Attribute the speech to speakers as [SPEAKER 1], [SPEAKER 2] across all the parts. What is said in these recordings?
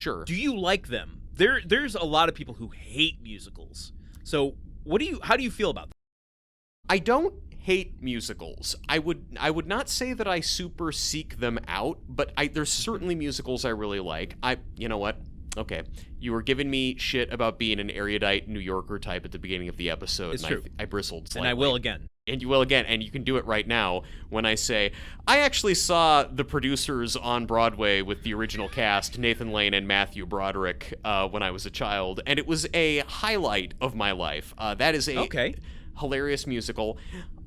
[SPEAKER 1] Sure.
[SPEAKER 2] Do you like them? There's a lot of people who hate musicals. So how do you feel about them?
[SPEAKER 1] I don't hate musicals. I would not say that I super seek them out, but there's certainly musicals I really like. You know what? Okay, you were giving me shit about being an erudite New Yorker type at the beginning of the episode,
[SPEAKER 2] It's
[SPEAKER 1] and
[SPEAKER 2] true.
[SPEAKER 1] I bristled slightly.
[SPEAKER 2] And I will again.
[SPEAKER 1] And you will again, and you can do it right now when I say, I actually saw the producers on Broadway with the original cast, Nathan Lane and Matthew Broderick, when I was a child, and it was a highlight of my life. That is a hilarious musical.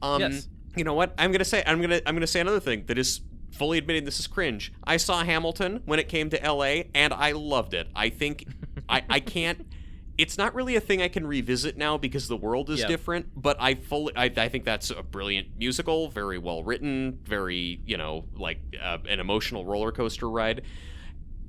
[SPEAKER 2] Yes.
[SPEAKER 1] You know what? I'm gonna say another thing that is fully admitting this is cringe. I saw Hamilton when it came to LA, and I loved it. I think I can't. It's not really a thing I can revisit now because the world is different, but I think that's a brilliant musical, very well written, very, an emotional roller coaster ride.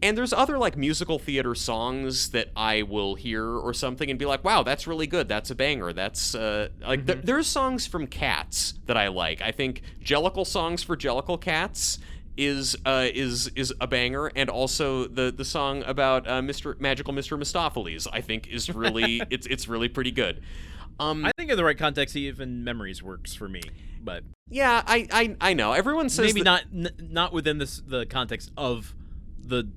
[SPEAKER 1] And there's other, musical theater songs that I will hear or something and be like, wow, that's really good. That's a banger. That's, there's songs from Cats that I like. I think Jellicle songs for Jellicle Cats is a banger, and also the song about Magical Mr. Mistopheles I think is really it's really pretty good.
[SPEAKER 2] I think in the right context, even Memories works for me, but
[SPEAKER 1] yeah, I know everyone says
[SPEAKER 2] maybe not within the context of the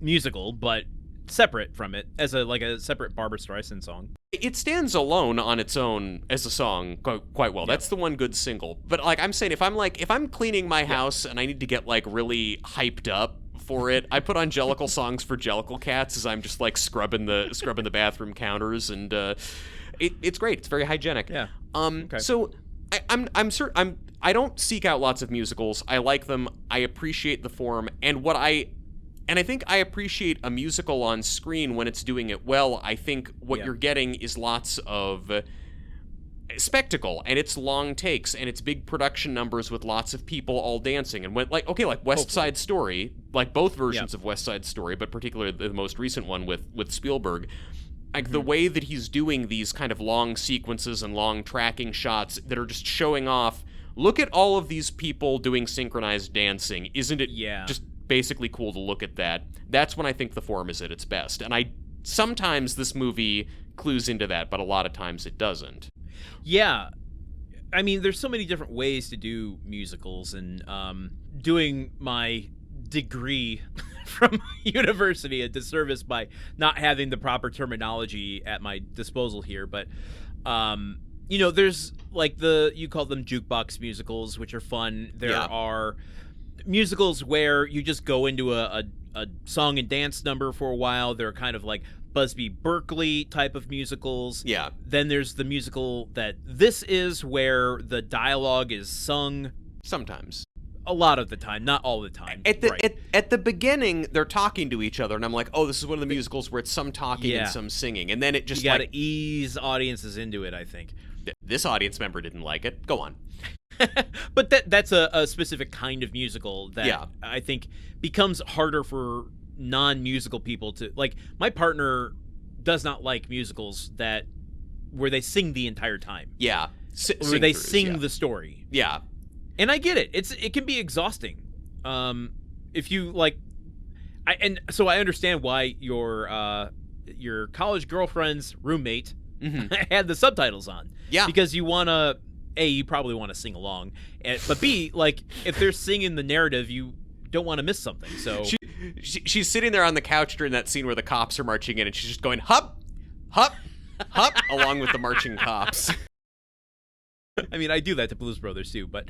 [SPEAKER 2] musical, but separate from it as a separate Barbra Streisand song.
[SPEAKER 1] It stands alone on its own as a song quite well. That's the one good single. But I'm saying, if I'm cleaning my house and I need to get really hyped up for it, I put on Jellicle songs for Jellicle Cats as I'm just scrubbing the bathroom counters, and it's great. It's very hygienic.
[SPEAKER 2] Yeah.
[SPEAKER 1] Okay. So I don't seek out lots of musicals. I like them. I appreciate the form, and I think I appreciate a musical on screen when it's doing it well. I think what you're getting is lots of spectacle, and it's long takes, and it's big production numbers with lots of people all dancing. And West Side Story, both versions of West Side Story, but particularly the most recent one with Spielberg. The way that he's doing these kind of long sequences and long tracking shots that are just showing off, look at all of these people doing synchronized dancing. Isn't it just basically cool to look at that? That's when I think the form is at its best. And sometimes this movie clues into that, but a lot of times it doesn't.
[SPEAKER 2] Yeah. I mean, there's so many different ways to do musicals, and doing my degree from university a disservice by not having the proper terminology at my disposal here, but there's you call them jukebox musicals, which are fun. There are musicals where you just go into a song and dance number for a while. They're kind of like Busby Berkeley type of musicals.
[SPEAKER 1] Yeah.
[SPEAKER 2] Then there's the musical that this is, where the dialogue is sung.
[SPEAKER 1] Sometimes.
[SPEAKER 2] A lot of the time, not all the time.
[SPEAKER 1] At the beginning, they're talking to each other, and I'm like, oh, this is one of the musicals where it's some talking and some singing, and then it just
[SPEAKER 2] you gotta ease audiences into it, I think.
[SPEAKER 1] This audience member didn't like it. Go on.
[SPEAKER 2] But that's a specific kind of musical that I think becomes harder for non-musical people to like. My partner does not like musicals where they sing the entire time.
[SPEAKER 1] Yeah,
[SPEAKER 2] where they sing the story.
[SPEAKER 1] Yeah,
[SPEAKER 2] and I get it. It can be exhausting. If you so I understand why your college girlfriend's roommate had the subtitles on.
[SPEAKER 1] Yeah,
[SPEAKER 2] because you wanna. A, you probably want to sing along, but B, if they're singing the narrative, you don't want to miss something. So
[SPEAKER 1] she's sitting there on the couch during that scene where the cops are marching in, and she's just going hup, hup, hup, along with the marching cops.
[SPEAKER 2] I mean, I do that to Blues Brothers too, but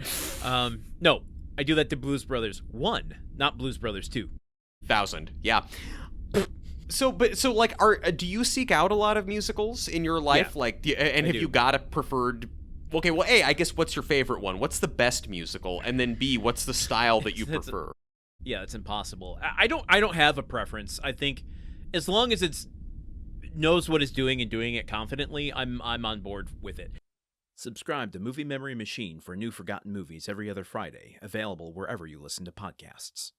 [SPEAKER 2] no, I do that to Blues Brothers 1, not Blues Brothers 2.
[SPEAKER 1] 1000, yeah. So do you seek out a lot of musicals in your life?
[SPEAKER 2] Yeah,
[SPEAKER 1] and have you got a preferred? Okay, well, A, I guess what's your favorite one? What's the best musical? And then B, what's the style that you prefer?
[SPEAKER 2] It's impossible. I don't have a preference. I think as long as it knows what it's doing and doing it confidently, I'm on board with it. Subscribe to Movie Memory Machine for new forgotten movies every other Friday, available wherever you listen to podcasts.